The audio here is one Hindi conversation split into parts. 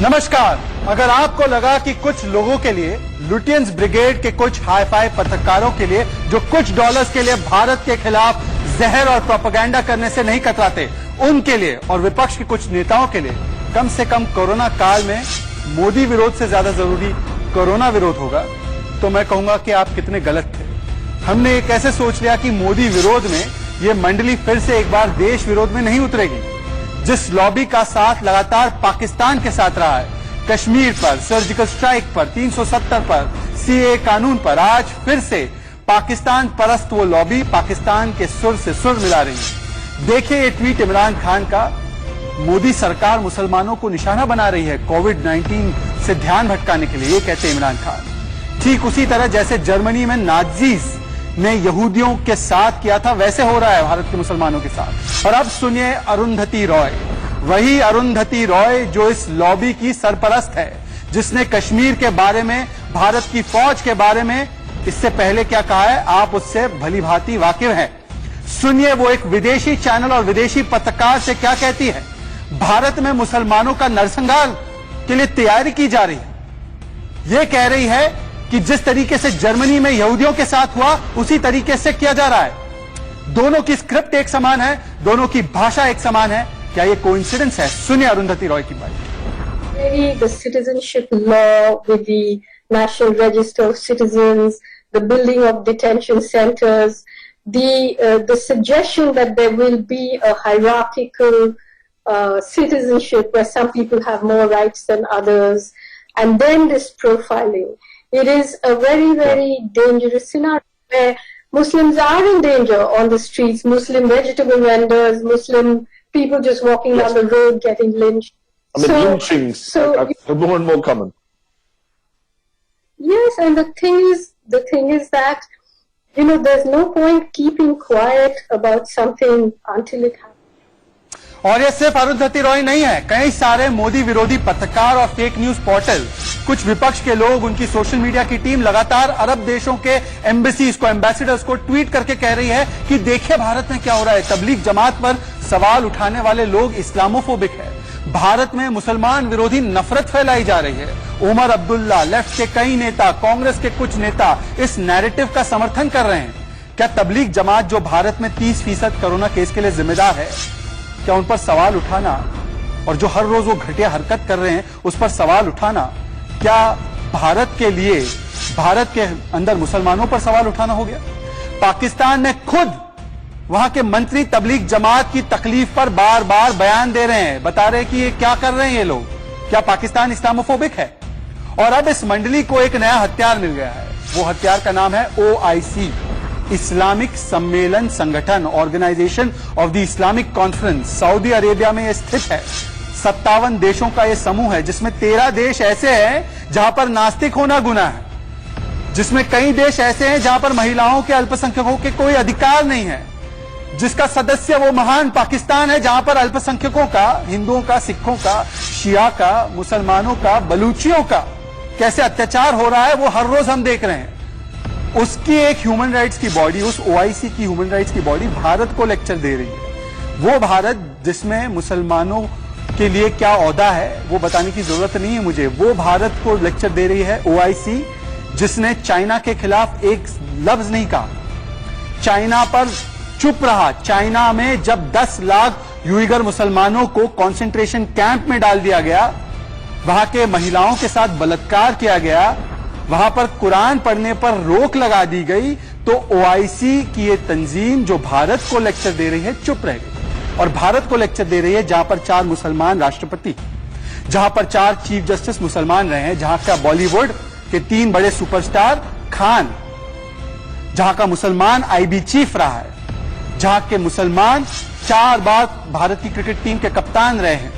नमस्कार। अगर आपको लगा कि कुछ लोगों के लिए, लुटियंस ब्रिगेड के कुछ हाई-फाई पत्रकारों के लिए जो कुछ डॉलर्स के लिए भारत के खिलाफ जहर और प्रोपेगेंडा करने से नहीं कतराते, उनके लिए और विपक्ष के कुछ नेताओं के लिए कम से कम कोरोना काल में मोदी विरोध से ज्यादा जरूरी कोरोना विरोध होगा, तो मैं कहूंगा कि आप कितने गलत थे। हमने एक ऐसे सोच लिया कि मोदी विरोध में ये मंडली फिर से एक बार देश विरोध में नहीं उतरेगी। जिस लॉबी का साथ लगातार पाकिस्तान के साथ रहा है, कश्मीर पर, सर्जिकल स्ट्राइक पर, 370 पर, सीए कानून पर, आज फिर से पाकिस्तान परस्त वो लॉबी पाकिस्तान के सुर से सुर मिला रही है। देखिए ये ट्वीट इमरान खान का। मोदी सरकार मुसलमानों को निशाना बना रही है कोविड-19 से ध्यान भटकाने के लिए, ये कहते हैं इमरान खान। ठीक उसी तरह जैसे जर्मनी में नाजीज ने यहूदियों के साथ किया था, वैसे हो रहा है भारत के मुसलमानों के साथ। और अब सुनिए अरुंधति रॉय, वही अरुंधति रॉय जो इस लॉबी की सरपरस्त है, जिसने कश्मीर के बारे में, भारत की फौज के बारे में इससे पहले क्या कहा है, आप उससे भली भांति वाकिफ हैं। सुनिए वो एक विदेशी चैनल और विदेशी पत्रकार से क्या कहती है। भारत में मुसलमानों का नरसंहार के लिए तैयारी की जा रही है। ये कह रही है कि जिस तरीके से जर्मनी में यहूदियों के साथ हुआ, उसी तरीके से किया जा रहा है। दोनों की स्क्रिप्ट एक समान है, दोनों की भाषा एक समान है। क्या ये कोइंसिडेंस है? सुनिए अरुंधति रॉय की बात। The citizenship law with the National Register of Citizens, the building of detention centers, the suggestion that there will be a hierarchical citizenship where some people have more rights than others, and then this profiling. It is a very, very dangerous scenario where Muslims are in danger on the streets, Muslim vegetable vendors, Muslim people just walking down the road getting lynched. I mean, lynchings are more and more common. Yes, and the thing is that, you know, there's no point keeping quiet about something until it happens. और ये सिर्फ अरुंधति रॉय नहीं है, कई सारे मोदी विरोधी पत्रकार और फेक न्यूज पोर्टल, कुछ विपक्ष के लोग, उनकी सोशल मीडिया की टीम लगातार अरब देशों के एम्बेसीज को, एम्बेसडर्स को ट्वीट करके कह रही है कि देखिए भारत में क्या हो रहा है। तबलीग जमात पर सवाल उठाने वाले लोग इस्लामोफोबिक है। भारत में मुसलमान विरोधी नफरत फैलाई जा रही है। उमर अब्दुल्ला, लेफ्ट के कई नेता, कांग्रेस के कुछ नेता इस नैरेटिव का समर्थन कर रहे हैं। क्या तबलीग जमात जो भारत में 30% कोरोना केस के लिए जिम्मेदार है, क्या उन पर सवाल उठाना, और जो हर रोज वो घटिया हरकत कर रहे हैं उस पर सवाल उठाना, क्या भारत के लिए, भारत के अंदर मुसलमानों पर सवाल उठाना हो गया? पाकिस्तान में खुद वहां के मंत्री तबलीग जमात की तकलीफ पर बार बार बयान दे रहे हैं, बता रहे हैं कि ये क्या कर रहे हैं ये लोग। क्या पाकिस्तान इस्लामोफोबिक है? और अब इस मंडली को एक नया हथियार मिल गया है। वो हथियार का नाम है OIC, इस्लामिक सम्मेलन संगठन, organisation of the Islamic conference. Saudi Arabia में यह स्थित है। 57 देशों का यह समूह है, जिसमें 13 देश ऐसे हैं जहां पर नास्तिक होना गुनाह है, जिसमें कई देश ऐसे हैं जहां पर महिलाओं के, अल्पसंख्यकों के कोई अधिकार नहीं है, जिसका सदस्य वो महान पाकिस्तान है जहां पर अल्पसंख्यकों का, हिंदुओं का, सिखों का, शिया का, मुसलमानों का, बलूचियों का कैसे अत्याचार हो रहा है वो हर रोज हम देख रहे हैं। उसकी एक ह्यूमन राइट्स की बॉडी, उस OIC की ह्यूमन राइट्स की बॉडी भारत को लेक्चर दे रही है। वो भारत जिसमें मुसलमानों के लिए क्या ओहदा है वो बताने की जरूरत नहीं है मुझे। वो भारत को लेक्चर दे रही है OIC, जिसने चाइना के खिलाफ एक लफ्ज नहीं कहा, चाइना पर चुप रहा। चाइना में जब 10 लाख यूइगर मुसलमानों को कंसंट्रेशन कैंप में डाल दिया गया, वहां के महिलाओं के साथ बलात्कार किया गया, वहां पर कुरान पढ़ने पर रोक लगा दी गई, तो OIC की ये तंजीम जो भारत को लेक्चर दे रही है चुप रह गई। और भारत को लेक्चर दे रही है जहां पर 4 मुसलमान राष्ट्रपति, जहां पर 4 चीफ जस्टिस मुसलमान रहे हैं, जहां का बॉलीवुड के 3 बड़े सुपरस्टार खान, जहां का मुसलमान IB चीफ रहा है, जहां के मुसलमान 4 बार भारत की क्रिकेट टीम के कप्तान रहे हैं,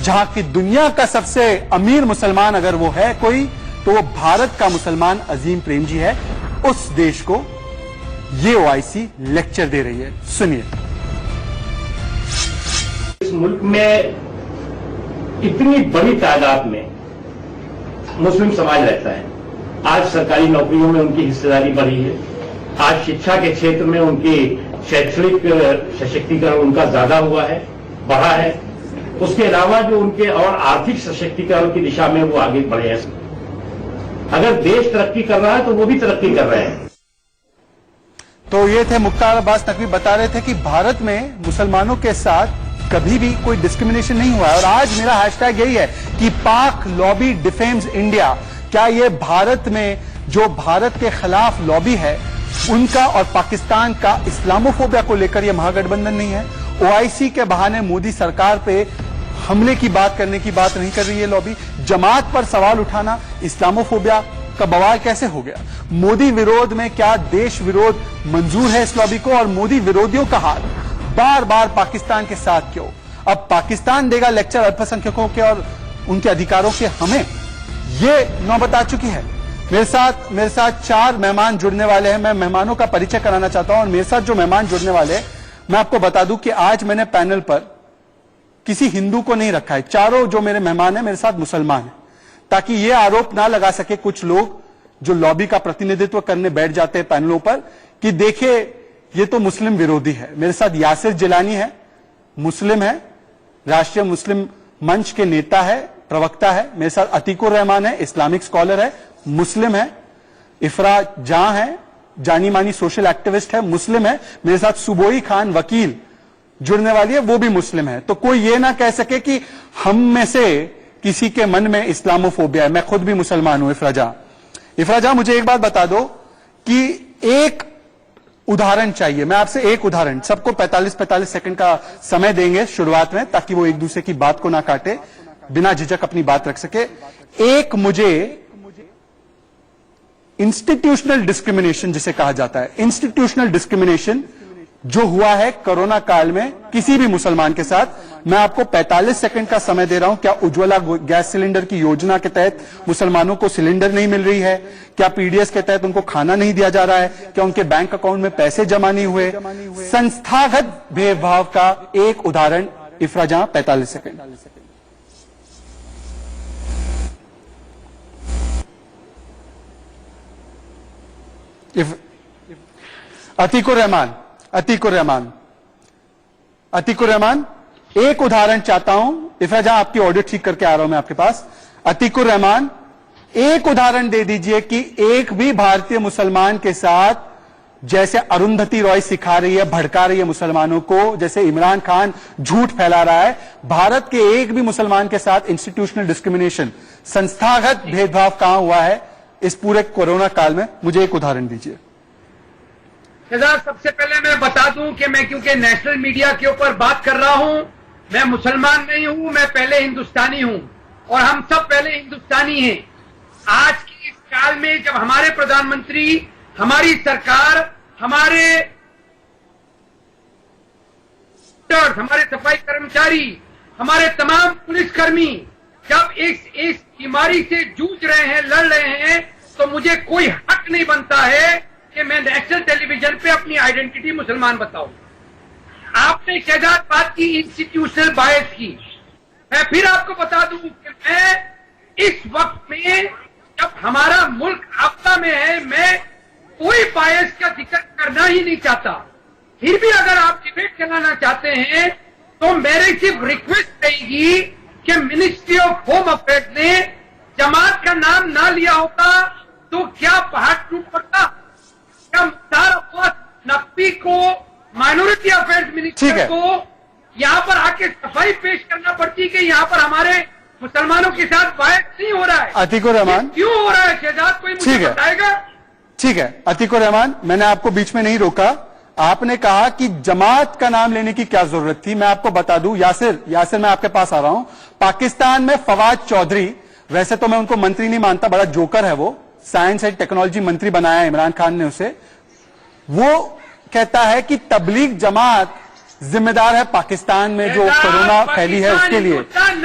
जहां की दुनिया का सबसे अमीर मुसलमान अगर वो है कोई, तो वो भारत का मुसलमान अजीम प्रेम जी है। उस देश को ये OIC लेक्चर दे रही है। सुनिए। इस मुल्क में इतनी बड़ी तादाद में मुस्लिम समाज रहता है। आज सरकारी नौकरियों में उनकी हिस्सेदारी बढ़ी है। आज शिक्षा के क्षेत्र में उनकी शैक्षणिक सशक्तिकरण उनका ज्यादा हुआ है, बढ़ा है। उसके अलावा जो उनके और आर्थिक सशक्तिकरण की दिशा में वो आगे बढ़े हैं। अगर देश तरक्की कर रहा है तो वो भी तरक्की कर रहे हैं। तो ये थे मुख्तार अब्बास नकवी, बता रहे थे कि भारत में मुसलमानों के साथ कभी भी कोई डिस्क्रिमिनेशन नहीं हुआ है। और आज मेरा हैशटैग यही है कि पाक लॉबी डिफेम्स इंडिया। क्या ये भारत में जो भारत के खिलाफ लॉबी है उनका और पाकिस्तान का इस्लामोफोबिया को लेकर यह महागठबंधन नहीं है? ओआईसी के बहाने मोदी सरकार पे हमले की बात करने की बात नहीं कर रही है लॉबी। जमात पर सवाल उठाना इस्लामोफोबिया का बवाल कैसे हो गया? मोदी विरोध में क्या देश विरोध मंजूर है इस लॉबी को? और मोदी विरोधियों का हाथ बार बार पाकिस्तान के साथ क्यों? अब पाकिस्तान देगा लेक्चर अल्पसंख्यकों के और उनके अधिकारों के हमें, ये नौबत आ चुकी है। मेरे साथ 4 मेहमान जुड़ने वाले हैं। मैं मेहमानों का परिचय कराना चाहता हूं और मेरे साथ जो मेहमान जुड़ने वाले हैं मैं आपको बता दूं कि आज मैंने पैनल पर किसी हिंदू को नहीं रखा है। चारों जो मेरे मेहमान हैं मेरे साथ मुसलमान हैं, ताकि यह आरोप ना लगा सके कुछ लोग जो लॉबी का प्रतिनिधित्व करने बैठ जाते हैं पैनलों पर कि देखिए ये तो मुस्लिम विरोधी है। मेरे साथ यासिर जिलानी है, मुस्लिम है, राष्ट्रीय मुस्लिम मंच के नेता है, प्रवक्ता है। मेरे साथ अतीकुर रहमान है, इस्लामिक स्कॉलर है, मुस्लिम है। इफरा जहां है, जानी मानी सोशल एक्टिविस्ट है, मुस्लिम है। मेरे साथ सुबोई खान वकील जुड़ने वाली है, वो भी मुस्लिम है। तो कोई ये ना कह सके कि हम में से किसी के मन में इस्लामोफोबिया है। मैं खुद भी मुसलमान हूं। इफरा जहां मुझे एक बात बता दो कि एक उदाहरण चाहिए। मैं आपसे एक उदाहरण, सबको 45 सेकंड का समय देंगे शुरुआत में ताकि वो एक दूसरे की बात को ना काटे, बिना झिझक अपनी बात रख सके। एक मुझे इंस्टीट्यूशनल डिस्क्रिमिनेशन जिसे कहा जाता है, इंस्टीट्यूशनल डिस्क्रिमिनेशन जो हुआ है कोरोना काल में किसी भी मुसलमान के साथ, मैं आपको 45 सेकंड का समय दे रहा हूं। क्या उज्ज्वला गैस सिलेंडर की योजना के तहत मुसलमानों को सिलेंडर नहीं मिल रही है? क्या पीडीएस के तहत उनको खाना नहीं दिया जा रहा है? क्या उनके बैंक अकाउंट में पैसे जमा नहीं हुए? संस्थागत भेदभाव का एक उदाहरण। इफरा जहां 45 सेकंड। अतीकुर रहमान, एक उदाहरण चाहता हूं। इफरा जहां आपकी ऑडियो ठीक करके आ रहा हूं मैं आपके पास। अतीकुर रहमान, एक उदाहरण दे दीजिए कि एक भी भारतीय मुसलमान के साथ जैसे अरुंधति रॉय सिखा रही है, भड़का रही है मुसलमानों को, जैसे इमरान खान झूठ फैला रहा है, भारत के एक भी मुसलमान के साथ इंस्टीट्यूशनल डिस्क्रिमिनेशन, संस्थागत भेदभाव कहां हुआ है इस पूरे कोरोना काल में? मुझे एक उदाहरण दीजिए। सबसे पहले मैं बता दूं कि मैं क्योंकि नेशनल मीडिया के ऊपर बात कर रहा हूं, मैं मुसलमान नहीं हूं, मैं पहले हिंदुस्तानी हूं और हम सब पहले हिंदुस्तानी हैं। आज की इस काल में जब हमारे प्रधानमंत्री, हमारी सरकार, हमारे सफाई कर्मचारी, हमारे तमाम पुलिसकर्मी जब इस बीमारी से जूझ रहे हैं, लड़ रहे हैं, तो मुझे कोई हक नहीं बनता है कि मैं नेशनल टेलीविजन पे अपनी आइडेंटिटी मुसलमान बताऊं। आपने शहजाद बात की इंस्टीट्यूशनल बायस की। मैं फिर आपको बता दूं कि मैं इस वक्त में जब हमारा मुल्क आपदा में है, मैं कोई बायस का जिक्र करना ही नहीं चाहता। फिर भी अगर आप डिबेट चलाना चाहते हैं तो मेरी सिर्फ रिक्वेस्ट रहेगी कि मिनिस्ट्री ऑफ होम अफेयर्स ने जमात का नाम ना लिया होता तो क्या पहाड़ टूट पड़ता? क्या मुख्तार अब्बास नकवी को, माइनॉरिटी अफेयर्स मिनिस्टर को यहाँ पर आके सफाई पेश करना पड़ती कि यहाँ पर हमारे मुसलमानों के साथ बायस नहीं हो रहा है? अतीकुर रहमान, क्यों हो रहा है शहजाद, कोई मुझे बताएगा? ठीक है अतीकुर रहमान, मैंने आपको बीच में नहीं रोका। आपने कहा कि जमात का नाम लेने की क्या जरूरत थी। मैं आपको बता दूं, यासिर मैं आपके पास आ रहा हूं। पाकिस्तान में फवाद चौधरी, वैसे तो मैं उनको मंत्री नहीं मानता, बड़ा जोकर है वो, साइंस एंड टेक्नोलॉजी मंत्री बनाया है इमरान खान ने उसे। वो कहता है कि तबलीग जमात जिम्मेदार है पाकिस्तान में जो कोरोना फैली है उसके लिए।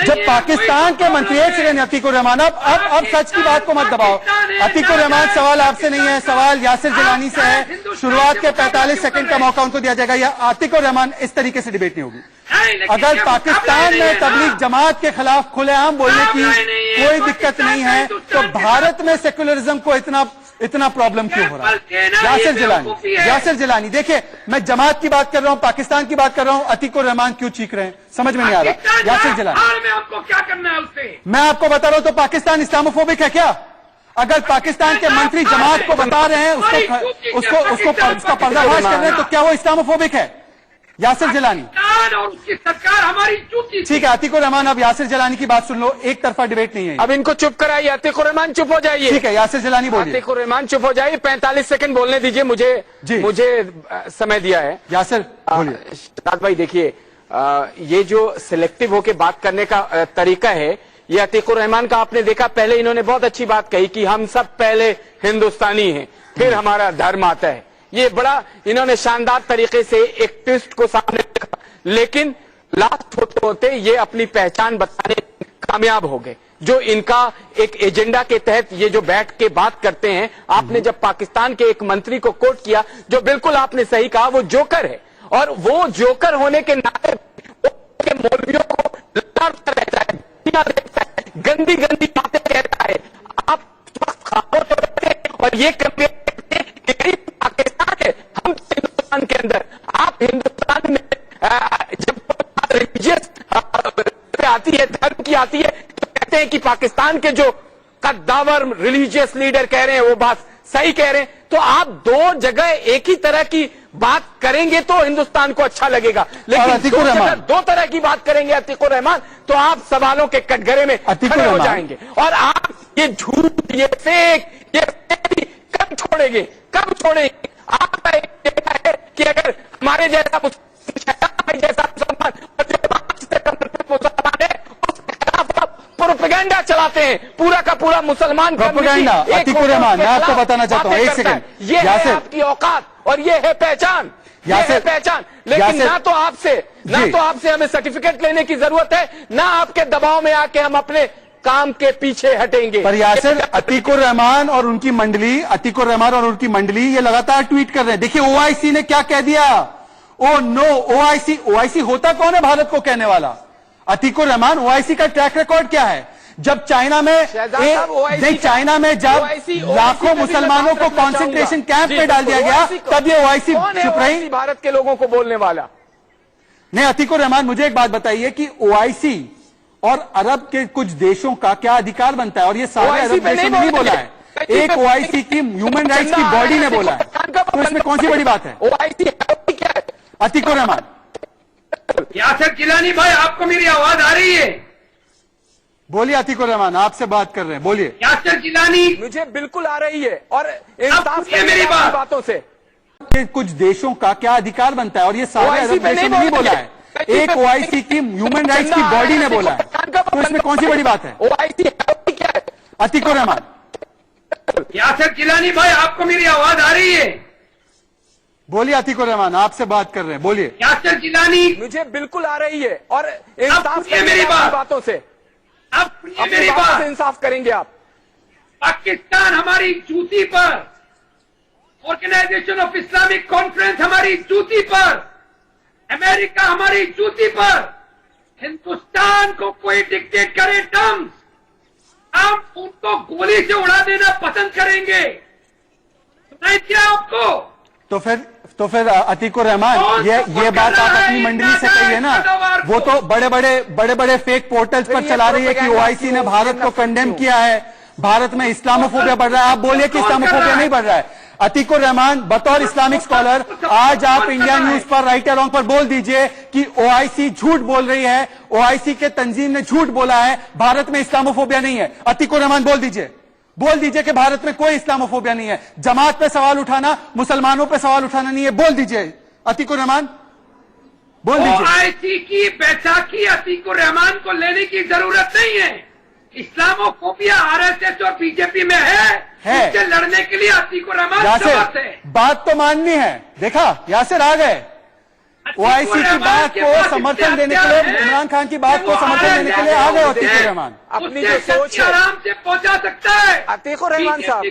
जब पाकिस्तान के मंत्री, एक सेकंड अतीकुर रहमान, अब सच की बात को मत दबाओ। अतीकुर रहमान, सवाल आपसे नहीं है, सवाल यासिर जिलानी से है। शुरुआत के 45 सेकंड का मौका उनको दिया जाएगा। या अतीकुर रहमान, इस तरीके से डिबेट नहीं होगी। अगर पाकिस्तान में तबलीग जमात के खिलाफ खुलेआम बोलने की कोई दिक्कत नहीं है तो भारत में सेक्युलरिज्म को इतना इतना प्रॉब्लम क्यों हो रहा है? बेवकूफी है। यासिर जिलानी, देखिए मैं जमात की बात कर रहा हूं, पाकिस्तान की बात कर रहा हूं, अतीकुर रहमान क्यों चीख रहे हैं, समझ में नहीं आ रहा। यासिर जिलानी, हाल में हमको क्या करना है उससे? मैं आपको बता रहा हूं, तो पाकिस्तान इस्लामोफोबिक है क्या? अगर पाकिस्तान के मंत्री जमात को बता रहे हैं, उसका पर्दाफाश कर रहे हैं, तो क्या वो इस्लामोफोबिक है? यासिर जिलानी और उसकी सरकार हमारी चूती। ठीक है अतीकुर रहमान, अब यासिर जिलानी की बात सुन लो, एक तरफा डिबेट नहीं है। अब इनको चुप कराइए, अतीकुर रहमान चुप हो जाइए। ठीक है यासिर जिलानी बोलिए। अतीकुर रहमान चुप हो जाइए, 45 सेकंड बोलने दीजिए मुझे समय दिया है। यासिर बोलिए। शहजाद भाई देखिए, ये जो सिलेक्टिव होके बात करने का तरीका है, ये अतीकुर रहमान का आपने देखा। पहले इन्होंने बहुत अच्छी बात कही कि हम सब पहले हिंदुस्तानी हैं, फिर हमारा धर्म आता है। ये बड़ा इन्होंने शानदार तरीके से एक ट्विस्ट को सामने रखा, लेकिन लास्ट होते होते ये अपनी पहचान बताने कामयाब हो गए। जो इनका एक एजेंडा के तहत ये जो बैठ के बात करते हैं, आपने जब पाकिस्तान के एक मंत्री को कोट किया, जो बिल्कुल आपने सही कहा, वो जोकर है, और वो जोकर होने के नाते के मौलवियों को लड़ता रहता है, गंदी गंदी बातें कहता है। आप खामोश हो रहते हैं और ये पाकिस्तान है, हम हिंदुस्तान के अंदर, आप हिंदुस्तान में जब रिलीजियस आती है, धर्म की आती है, तो कहते हैं कि पाकिस्तान के जो कद्दावर रिलीजियस लीडर कह रहे हैं वो बात सही कह रहे हैं। तो आप दो जगह एक ही तरह की बात करेंगे तो हिंदुस्तान को अच्छा लगेगा, लेकिन दो तरह की बात करेंगे अतीकुर रहमान, तो आप सवालों के कटघरे में खड़े हो जाएंगे। और आप ये झूठ, ये फेक, ये कब छोड़ेंगे, कब छोड़ेंगे? आपका एक कहना है कि अगर हमारे जैसा मुसलमान और जो मुसलमान है उसके खिलाफ आप प्रोपेगेंडा चलाते हैं, पूरा का पूरा मुसलमान प्रोपेगेंडा। अतीकुर रहमान, मैं आपको बताना चाहता हूँ, एक सेकंड, ये है आपकी औकात और ये है पहचान, ये है पहचान। लेकिन ना तो आपसे हमें सर्टिफिकेट लेने की जरूरत है, ना आपके दबाव में आके हम अपने काम के पीछे हटेंगे। पर यासिर, अतीकुर रहमान और उनकी मंडली ये लगातार ट्वीट कर रहे हैं। देखिए ओआईसी ने क्या कह दिया, ओ नो ओआईसी होता कौन है भारत को कहने वाला? अतीकुर रहमान, ओआईसी का ट्रैक रिकॉर्ड क्या है? जब चाइना में जब लाखों मुसलमानों को कॉन्सेंट्रेशन कैंप में डाल दिया गया, तब ये ओआईसी चुप रही। भारत के लोगों को बोलने वाला नहीं। अतीकुर रहमान, मुझे एक बात बताइए कि ओआईसी और अरब के कुछ देशों का क्या अधिकार बनता है? और ये सारे अरब देशों ने नहीं बोला है, एक ओआईसी की ह्यूमन राइट्स की बॉडी ने बोला है, तो इसमें कौन सी बड़ी बात है? ओआईसी क्या है? अतीकुर रहमान। यासिर जिलानी भाई, आपको मेरी आवाज आ रही है? बोलिए अतीकुर रहमान, आपसे बात कर रहे हैं, बोलिए। यासिर जिलानी, मुझे बिल्कुल आ रही है, और इंसाफ मेरी बातों से कुछ देशों का क्या अधिकार बनता है? और ये सारे अरब देशों ने नहीं बोला है, एक ओआईसी की ह्यूमन राइट्स की बॉडी ने बोला है, तो इसमें कौन सी बड़ी बात है? ओआईसी क्या है? अतीकुर रहमान। यासिर जिलानी भाई, आपको मेरी आवाज आ रही है? बोलिए अतीकुर रहमान, आपसे बात कर रहे हैं, बोलिए। यासिर जिलानी, मुझे बिल्कुल आ रही है, और इंसाफ मेरी बातों से अब मेरी बात इंसाफ करेंगे आप। पाकिस्तान हमारी जूती पर, ऑर्गेनाइजेशन ऑफ इस्लामिक कॉन्फ्रेंस हमारी जूती पर, अमेरिका हमारी जूती पर, हिंदुस्तान को कोई डिक्टेट करे टर्म्स, हम उनको गोली से उड़ा देना पसंद करेंगे। सुनाई क्या आपको? तो फिर अतीकुर रहमान, ये बात आप अपनी मंडली से कहिए ना। वो तो बड़े बड़े फेक पोर्टल्स पर चला रही है कि ओआईसी ने भारत को कंडेम किया है, भारत में इस्लामोफोबिया बढ़ रहा है। आप बोलिए कि इस्लामोफोबिया नहीं बढ़ रहा है। अतीकुर रहमान, बतौर इस्लामिक स्कॉलर, आज आप इंडिया न्यूज पर राइट या रॉन्ग पर बोल दीजिए कि ओआईसी झूठ बोल रही है, ओआईसी के तंजीम ने झूठ बोला है, भारत में इस्लामोफोबिया नहीं है। अतीकुर रहमान बोल दीजिए कि भारत में कोई इस्लामोफोबिया नहीं है। जमात पे सवाल उठाना, मुसलमानों पे सवाल उठाना नहीं है। बोल दीजिए अतीकुर रहमान, बोल दीजिए। ओआईसी की बैसाखी अतीकुर रहमान को लेने की जरूरत नहीं है। इस्लामोफोबिया आरएसएस और बीजेपी में है। इससे लड़ने के लिए अतीकुर रहमान यासिर, बात तो माननी है। देखा, यासिर आ गए। ओआईसी की बात को समर्थन देने के लिए, इमरान खान की बात को समर्थन देने के लिए आ गए अतीकुर रहमान। अपनी जो सोच है आराम से पहुंचा सकता है अतीकुर रहमान साहब।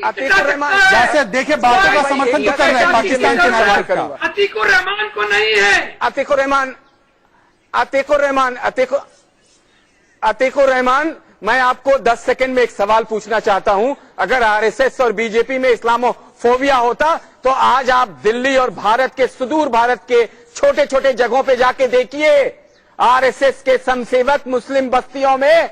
अतीकुर रहमान, यासिर देखिए, बातों का समर्थन तो कर रहे हैं पाकिस्तान के नागरिक का। अतीकुर रहमान को नहीं है। अतीकुर रहमान, मैं आपको 10 सेकंड में एक सवाल पूछना चाहता हूं। अगर आरएसएस और बीजेपी में इस्लामोफोबिया होता तो आज आप दिल्ली और भारत के सुदूर भारत के छोटे छोटे जगहों पे जाके देखिए, आरएसएस के समसेवक मुस्लिम बस्तियों में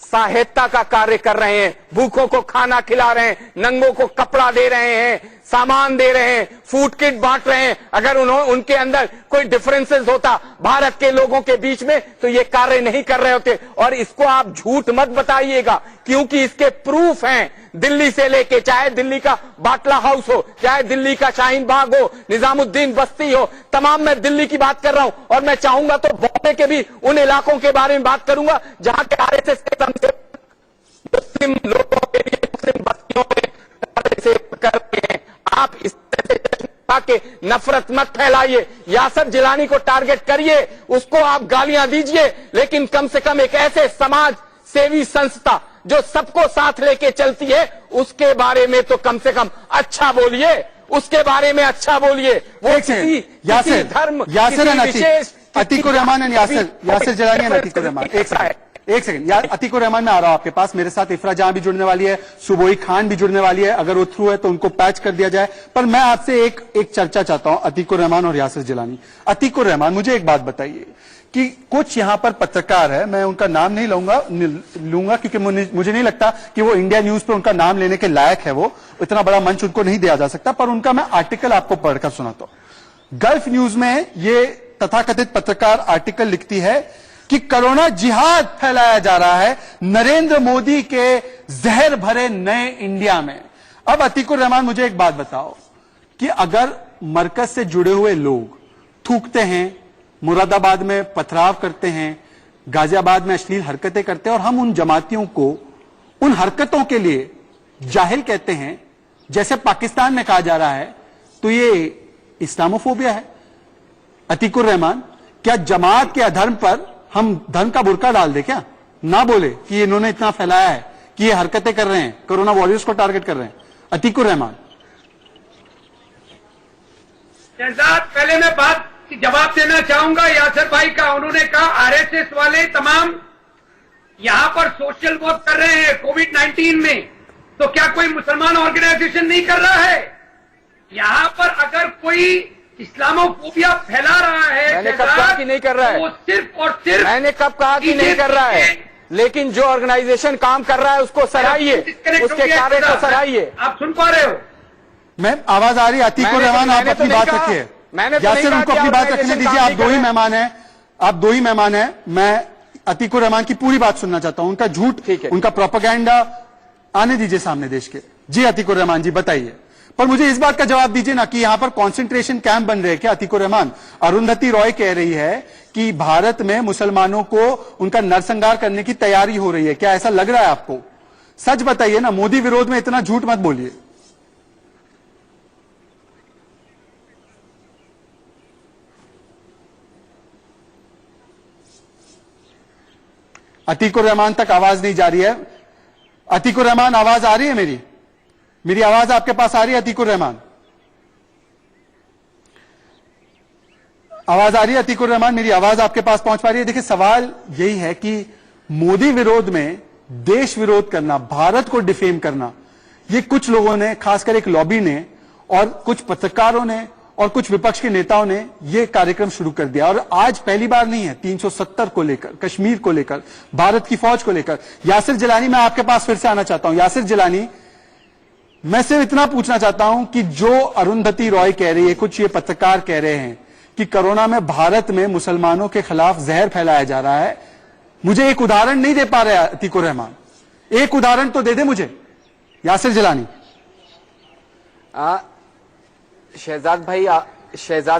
सहायता का कार्य कर रहे हैं, भूखों को खाना खिला रहे हैं, नंगों को कपड़ा दे रहे हैं, सामान दे रहे हैं, फूड किट बांट रहे हैं। अगर उनके अंदर कोई डिफरेंसेस होता भारत के लोगों के बीच में तो ये कार्य नहीं कर रहे होते। और इसको आप झूठ मत बताइएगा, क्योंकि इसके प्रूफ हैं। दिल्ली से लेके चाहे दिल्ली का बाटला हाउस हो, चाहे दिल्ली का शाहीन बाग हो, निजामुद्दीन बस्ती हो, तमाम मैं दिल्ली की बात कर रहा हूं। और मैं चाहूंगा तो बॉम्बे के भी उन इलाकों के बारे में बात करूंगा जहां के आरएसएस के मुस्लिम लोगों के लिए मुस्लिम बस्तियों में से कर रहे हैं। आप इस तरह से के नफरत मत फैलाइए, यासर जिलानी को टारगेट करिए, उसको आप गालियां दीजिए, लेकिन कम से कम एक ऐसे समाज सेवी संस्था जो सबको साथ लेके चलती है उसके बारे में तो कम से कम अच्छा बोलिए, उसके बारे में अच्छा बोलिए। वो किसी धर्म, यासिर विशेष अतीकुर रहमान एंड यासिर जिलानी एंड अतीकुर रहमान। एक सेकंड यार, अतीकुर रहमान में आ रहा हूं आपके पास। मेरे साथ इफ्रा जहां भी जुड़ने वाली है, सुबोई खान भी जुड़ने वाली है। अगर वो थ्रू है तो उनको पैच कर दिया जाए। पर मैं आपसे एक चर्चा चाहता हूं, अतीकुर रहमान और यासिर जिलानी। अतीकुर रहमान, मुझे एक बात बताइए कि कुछ यहां पर पत्रकार है, मैं उनका नाम नहीं लूंगा क्योंकि मुझे नहीं लगता कि वो इंडिया न्यूज पे उनका नाम लेने के लायक है। वो इतना बड़ा मंच उनको नहीं दिया जा सकता। पर उनका मैं आर्टिकल आपको पढ़कर सुनाता हूं। गल्फ न्यूज में ये तथाकथित पत्रकार आर्टिकल लिखती है कि कोरोना जिहाद फैलाया जा रहा है नरेंद्र मोदी के जहर भरे नए इंडिया में। अब अतीकुर रहमान, मुझे एक बात बताओ कि अगर मरकज से जुड़े हुए लोग थूकते हैं, मुरादाबाद में पथराव करते हैं, गाजियाबाद में अश्लील हरकतें करते हैं और हम उन जमातियों को उन हरकतों के लिए जाहिल कहते हैं जैसे पाकिस्तान में कहा जा रहा है, तो ये इस्लामोफोबिया है। अतीकुर रहमान, क्या जमात के अधर्म पर हम धर्म का बुर्का डाल दे क्या? ना बोले कि इन्होंने इतना फैलाया है कि ये हरकतें कर रहे हैं, कोरोना वॉरियर्स को टारगेट कर रहे हैं। अतीकुर रहमान। शहजाद, पहले मैं बात की जवाब देना चाहूंगा यासर भाई का। उन्होंने कहा आरएसएस वाले तमाम यहां पर सोशल वर्क कर रहे हैं कोविड-19 में, तो क्या कोई मुसलमान ऑर्गेनाइजेशन नहीं कर रहा है? यहां पर अगर कोई इस्लामोफोबिया फैला रहा है, मैंने कब कहा कि नहीं कर रहा है? वो सिर्फ और सिर्फ मैंने कब कहा कि नहीं कर रहा है? लेकिन जो ऑर्गेनाइजेशन काम कर रहा है उसको सराहिए, उसके कार्य को सराहिए। आप सुन पा रहे हो? मैं आवाज आ रही है? अतीकुर रहमान, आप अपनी बात रखिए। यासिर, उनको अपनी बात रखने दीजिए। आप दो ही मेहमान हैं, मैं अतीकुर रहमान की पूरी बात सुनना चाहता हूं। उनका झूठ, उनका प्रोपेगेंडा आने दीजिए सामने देश के। जी अतीकुर रहमान जी, बताइए। पर मुझे इस बात का जवाब दीजिए ना कि यहां पर कंसंट्रेशन कैंप बन रहे हैं क्या? अतीकुर रहमान, अरुंधति रॉय कह रही है कि भारत में मुसलमानों को उनका नरसंहार करने की तैयारी हो रही है। क्या ऐसा लग रहा है आपको? सच बताइए ना, मोदी विरोध में इतना झूठ मत बोलिए। अतीकुर रहमान तक आवाज नहीं जा रही है। अतीकुर रहमान, आवाज आ रही है मेरी आवाज आपके पास आ रही है? अतीकुर रहमान, आवाज आ रही है? अतीकुर रहमान, मेरी आवाज आपके पास पहुंच पा रही है? देखिए, सवाल यही है कि मोदी विरोध में देश विरोध करना, भारत को डिफेम करना, ये कुछ लोगों ने, खासकर एक लॉबी ने और कुछ पत्रकारों ने और कुछ विपक्ष के नेताओं ने यह कार्यक्रम शुरू कर दिया। और आज पहली बार नहीं है, 370 को लेकर, कश्मीर को लेकर, भारत की फौज को लेकर। यासिर जिलानी, मैं आपके पास फिर से आना चाहता हूं। यासिर जिलानी, मैं सिर्फ इतना पूछना चाहता हूं कि जो अरुंधति रॉय कह रही है, कुछ ये पत्रकार कह रहे हैं कि कोरोना में भारत में मुसलमानों के खिलाफ जहर फैलाया जा रहा है, मुझे एक उदाहरण नहीं दे पा रहे अतीकुर रहमान। एक उदाहरण तो दे दे मुझे यासिर जिलानी। शहजाद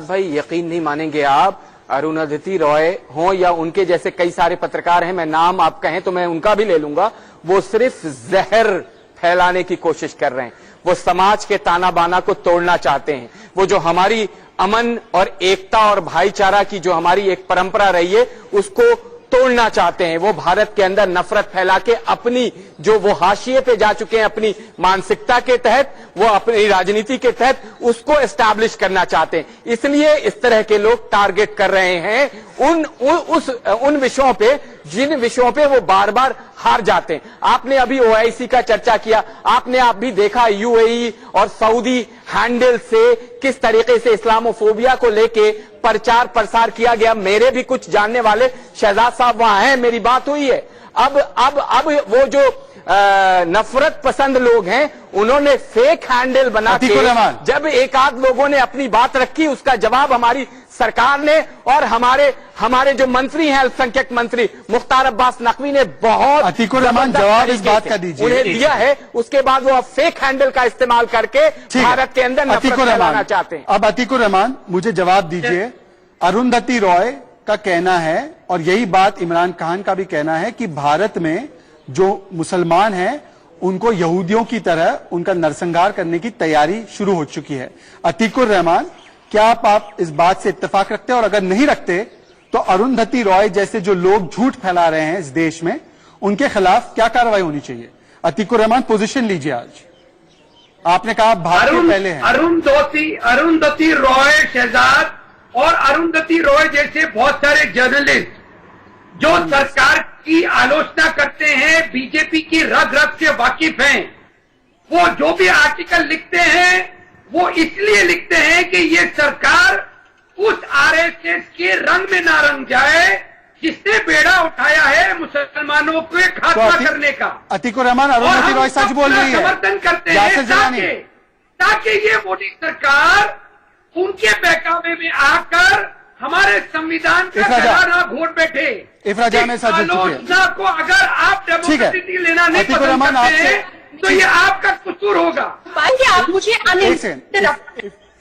भाई, यकीन नहीं मानेंगे आप, अरुंधति रॉय हो या उनके जैसे कई सारे पत्रकार हैं, मैं नाम आप कहें तो मैं उनका भी ले लूंगा, वो सिर्फ जहर फैलाने की कोशिश कर रहे हैं। वो समाज के ताना बाना को तोड़ना चाहते हैं। वो जो हमारी अमन और एकता और भाईचारा की जो हमारी एक परंपरा रही है उसको तोड़ना चाहते हैं। वो भारत के अंदर नफरत फैला के अपनी जो वो हाशिए पे जा चुके हैं, अपनी मानसिकता के तहत, वो अपनी राजनीति के तहत उसको एस्टैब्लिश करना चाहते हैं। इसलिए इस तरह के लोग टारगेट कर रहे हैं उन विषयों पे जिन विषयों पे वो बार बार हार जाते हैं। आपने अभी ओआईसी का चर्चा किया, आपने आप भी देखा यूएई और सऊदी हैंडल से किस तरीके से इस्लामोफोबिया को लेके प्रचार प्रसार किया गया। मेरे भी कुछ जानने वाले शहजाद साहब वहां हैं, मेरी बात हुई है। अब वो जो नफरत पसंद लोग हैं, उन्होंने फेक हैंडल बना के जब एक आध लोगों ने अपनी बात रखी, उसका जवाब हमारी सरकार ने और हमारे जो मंत्री हैं, अल्पसंख्यक मंत्री मुख्तार अब्बास नकवी ने बहुत अतीकुर रहमान जवाब इस बात का दीजिए, उन्हें दिया है। उसके बाद वो अब फेक हैंडल का इस्तेमाल करके भारत के अंदर नफरत फैलाना चाहते हैं। अब अतीकुर रहमान मुझे जवाब दीजिए। अरुंधति रॉय का कहना है और यही बात इमरान खान का भी कहना है कि भारत में जो मुसलमान हैं उनको यहूदियों की तरह उनका नरसंहार करने की तैयारी शुरू हो चुकी है। अतीकुर रहमान, क्या आप इस बात से इत्तेफाक रखते हैं, और अगर नहीं रखते तो अरुंधति रॉय जैसे जो लोग झूठ फैला रहे हैं इस देश में, उनके खिलाफ क्या कार्रवाई होनी चाहिए? अतीकुर रहमान पोजीशन लीजिए। आज आपने कहा भारत के पहले हैं। अरुंधति रॉय शहजाद और अरुंधति रॉय जैसे बहुत सारे जर्नलिस्ट जो सरकार की आलोचना करते हैं, बीजेपी की रग रग से वाकिफ हैं, वो जो भी आर्टिकल लिखते हैं वो इसलिए लिखते हैं कि ये सरकार उस आरएसएस के रंग में ना रंग जाए जिसने बेड़ा उठाया है मुसलमानों को खात्मा करने का। अतीकुर रहमान, अरुंधति रॉय सच बोल रही है, समर्थन करते हैं ताकि ये मोदी सरकार उनके बहकावे में आकर हमारे संविधान का गला घोट बैठे। इफ्राजा में सच आलोचना को अगर आप डेमोक्रेसी लेना नहीं पसंद करते हैं तो ये आपका कसूर होगा। आप मुझे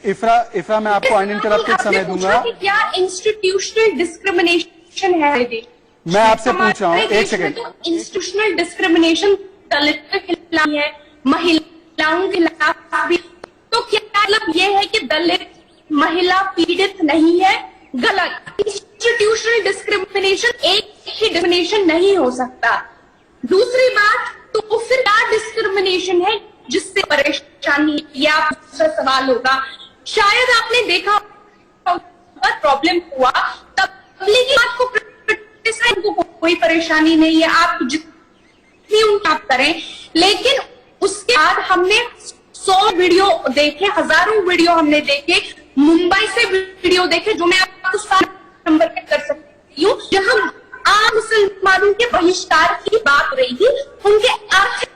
इफ्रा मैं आपको अनइंटरप्टेड समय दूंगा। क्या इंस्टीट्यूशनल डिस्क्रिमिनेशन है? मैं आपसे पूछ रहा हूँ, एक सेकंड। इंस्टीट्यूशनल डिस्क्रिमिनेशन दलित के खिलाफ है, महिलाओं के खिलाफ भी। तो क्या मतलब ये है कि दलित महिला पीड़ित नहीं है? गलत। इंस्टीट्यूशनल डिस्क्रिमिनेशन एक ही डिस्क्रिमिनेशन नहीं हो सकता। दूसरी बात, तो फिर क्या डिस्क्रिमिनेशन है जिससे परेशानी या सवाल होगा? शायद आपने देखा प्रॉब्लम हुआ तबलीगी बात को कोई परेशानी नहीं है, आप जितनी आप करें, लेकिन उसके बाद हमने 100 वीडियो देखे, हजारों वीडियो हमने देखे, मुंबई से वीडियो देखे जो मैं आपको सारे नंबर पे कर सकती हूँ, जहां आम मुसलमानों के बहिष्कार की बात हो रही थी, उनके अर्थ